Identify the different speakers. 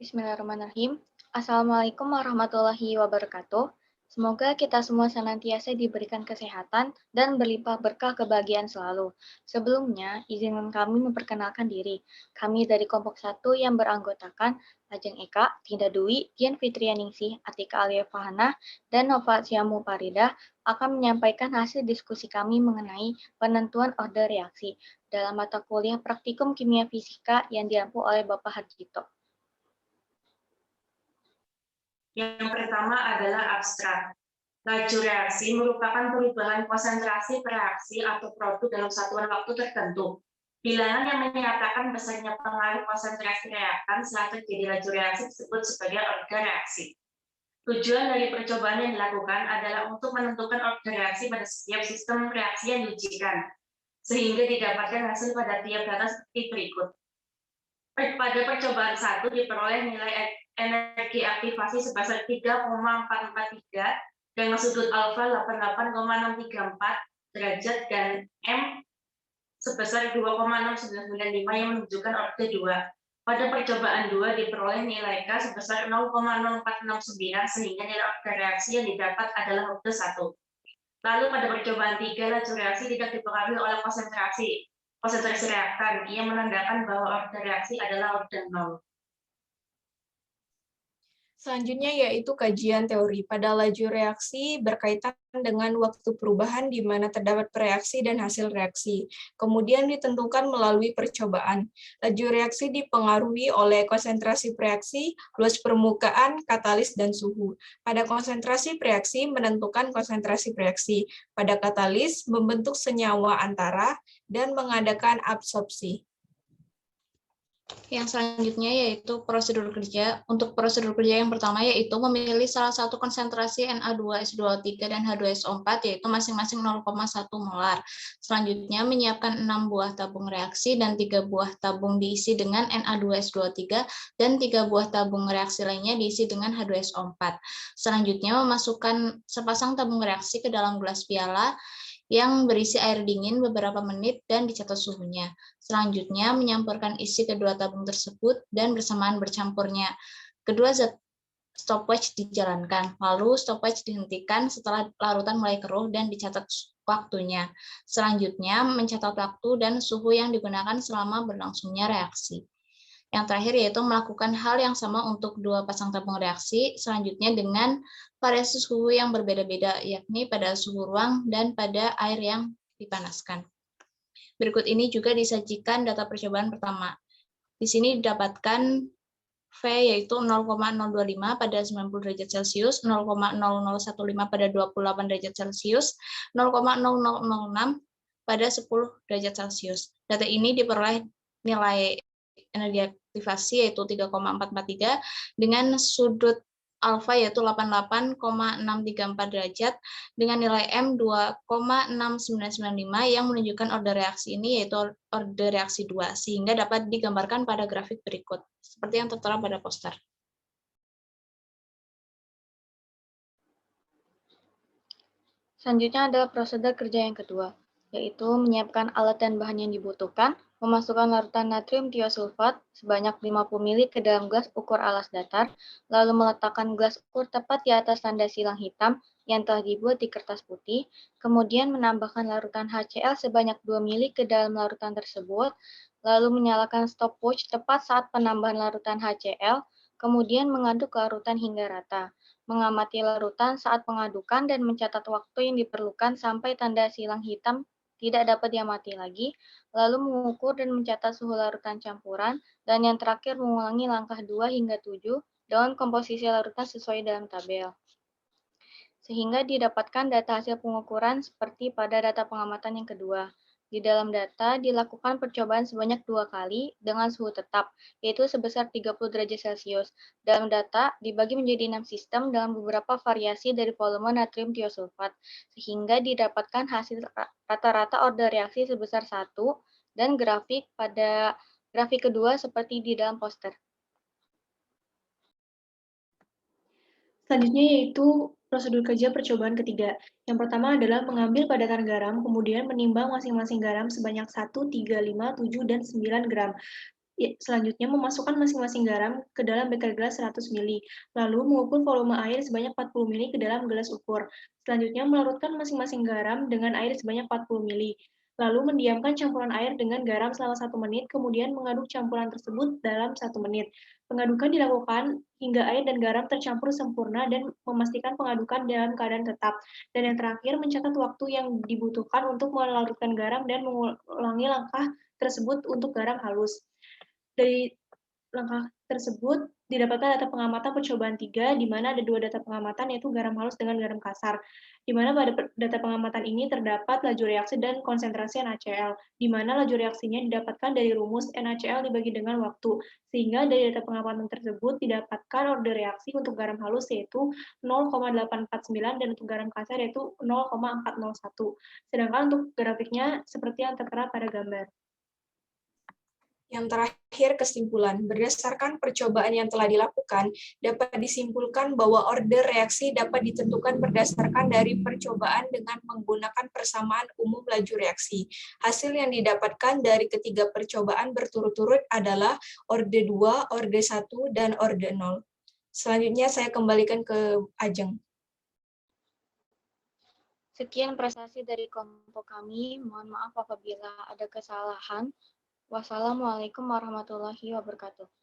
Speaker 1: Bismillahirrahmanirrahim. Assalamualaikum warahmatullahi wabarakatuh. Semoga kita semua senantiasa diberikan kesehatan dan berlimpah berkah kebahagiaan selalu. Sebelumnya, izinkan kami memperkenalkan diri. Kami dari kelompok 1 yang beranggotakan Lajeng Eka, Tinda Dwi, Dian Fitrianingsih, Atika Alia Fahana, dan Nova Siamu Parida akan menyampaikan hasil diskusi kami mengenai penentuan order reaksi dalam mata kuliah Praktikum Kimia Fisika yang diampu oleh Bapak Harjito.
Speaker 2: Yang pertama adalah abstrak. Laju reaksi merupakan perubahan konsentrasi reaksi atau produk dalam satuan waktu tertentu. Bilangan yang menyatakan besarnya pengaruh konsentrasi reaktan saat terjadi laju reaksi disebut sebagai order reaksi. Tujuan dari percobaan yang dilakukan adalah untuk menentukan order reaksi pada setiap sistem reaksi yang diujikan, sehingga didapatkan hasil pada tiap data seperti berikut. Pada percobaan 1 diperoleh nilai energi aktivasi sebesar 3,443 dengan sudut alfa 88,634 derajat dan M sebesar 2,6995 yang menunjukkan order 2. Pada percobaan 2 diperoleh nilai K sebesar 0,0469 sehingga nilai order reaksi yang didapat adalah order 1. Lalu pada percobaan 3 laju reaksi tidak dipengaruhi oleh konsentrasi reaktan yang menandakan bahwa order reaksi adalah order 0.
Speaker 3: Selanjutnya yaitu kajian teori. Pada laju reaksi berkaitan dengan waktu perubahan di mana terdapat reaksi dan hasil reaksi. Kemudian ditentukan melalui percobaan. Laju reaksi dipengaruhi oleh konsentrasi reaksi, luas permukaan, katalis, dan suhu. Pada konsentrasi reaksi menentukan konsentrasi reaksi. Pada katalis membentuk senyawa antara dan mengadakan absorpsi.
Speaker 4: Yang selanjutnya yaitu prosedur kerja. Untuk prosedur kerja yang pertama yaitu memilih salah satu konsentrasi Na2S2O3 dan H2SO4 yaitu masing-masing 0,1 molar. Selanjutnya menyiapkan 6 buah tabung reaksi dan 3 buah tabung diisi dengan Na2S2O3 dan 3 buah tabung reaksi lainnya diisi dengan H2SO4. Selanjutnya memasukkan sepasang tabung reaksi ke dalam gelas piala yang berisi air dingin beberapa menit dan dicatat suhunya. Selanjutnya, menyampurkan isi kedua tabung tersebut dan bersamaan bercampurnya. Kedua zat stopwatch dijalankan, lalu stopwatch dihentikan setelah larutan mulai keruh dan dicatat waktunya. Selanjutnya, mencatat waktu dan suhu yang digunakan selama berlangsungnya reaksi. Yang terakhir yaitu melakukan hal yang sama untuk dua pasang tabung reaksi, selanjutnya dengan variasi suhu yang berbeda-beda, yakni pada suhu ruang dan pada air yang dipanaskan. Berikut ini juga disajikan data percobaan pertama. Di sini didapatkan V yaitu 0,025 pada 90 derajat Celcius, 0,0015 pada 28 derajat Celcius, 0,0006 pada 10 derajat Celcius. Data ini diperoleh nilai energi aktivasi yaitu 3,443 dengan sudut alfa yaitu 88,634 derajat dengan nilai M 2,6995 yang menunjukkan order reaksi ini yaitu order reaksi 2 sehingga dapat digambarkan pada grafik berikut seperti yang tertera pada poster.
Speaker 1: Selanjutnya adalah prosedur kerja yang kedua, yaitu menyiapkan alat dan bahan yang dibutuhkan, memasukkan larutan natrium tiosulfat sebanyak 50 ml ke dalam gelas ukur alas datar, lalu meletakkan gelas ukur tepat di atas tanda silang hitam yang telah dibuat di kertas putih, kemudian menambahkan larutan HCl sebanyak 2 ml ke dalam larutan tersebut, lalu menyalakan stopwatch tepat saat penambahan larutan HCl, kemudian mengaduk larutan hingga rata. Mengamati larutan saat pengadukan dan mencatat waktu yang diperlukan sampai tanda silang hitam tidak dapat diamati lagi, lalu mengukur dan mencatat suhu larutan campuran, dan yang terakhir mengulangi langkah 2 hingga 7 dengan komposisi larutan sesuai dalam tabel. Sehingga didapatkan data hasil pengukuran seperti pada data pengamatan yang kedua. Di dalam data dilakukan percobaan sebanyak 2 kali dengan suhu tetap, yaitu sebesar 30 derajat Celcius. Dalam data dibagi menjadi 6 sistem dalam beberapa variasi dari volume natrium tiosulfat, sehingga didapatkan hasil rata-rata order reaksi sebesar 1 dan grafik pada grafik kedua seperti di dalam poster.
Speaker 5: Selanjutnya yaitu prosedur kerja percobaan ketiga. Yang pertama adalah mengambil padatan garam, kemudian menimbang masing-masing garam sebanyak 1, 3, 5, 7, dan 9 gram. Selanjutnya, memasukkan masing-masing garam ke dalam beker gelas 100 ml, lalu mengukur volume air sebanyak 40 ml ke dalam gelas ukur. Selanjutnya, melarutkan masing-masing garam dengan air sebanyak 40 ml, lalu mendiamkan campuran air dengan garam selama 1 menit, kemudian mengaduk campuran tersebut dalam 1 menit. Pengadukan dilakukan hingga air dan garam tercampur sempurna dan memastikan pengadukan dalam keadaan tetap. Dan yang terakhir, mencatat waktu yang dibutuhkan untuk melarutkan garam dan mengulangi langkah tersebut untuk garam halus. Dari langkah tersebut didapatkan data pengamatan percobaan 3, di mana ada 2 data pengamatan, yaitu garam halus dengan garam kasar. Di mana pada data pengamatan ini terdapat laju reaksi dan konsentrasi NaCl, di mana laju reaksinya didapatkan dari rumus NaCl dibagi dengan waktu, sehingga dari data pengamatan tersebut didapatkan order reaksi untuk garam halus yaitu 0,849 dan untuk garam kasar yaitu 0,401. Sedangkan untuk grafiknya seperti yang tertera pada gambar.
Speaker 3: Yang terakhir, kesimpulan. Berdasarkan percobaan yang telah dilakukan, dapat disimpulkan bahwa order reaksi dapat ditentukan berdasarkan dari percobaan dengan menggunakan persamaan umum laju reaksi. Hasil yang didapatkan dari ketiga percobaan berturut-turut adalah orde 2, orde 1, dan orde 0. Selanjutnya saya kembalikan ke Ajeng.
Speaker 1: Sekian prestasi dari kelompok kami. Mohon maaf apabila ada kesalahan. Wassalamualaikum warahmatullahi wabarakatuh.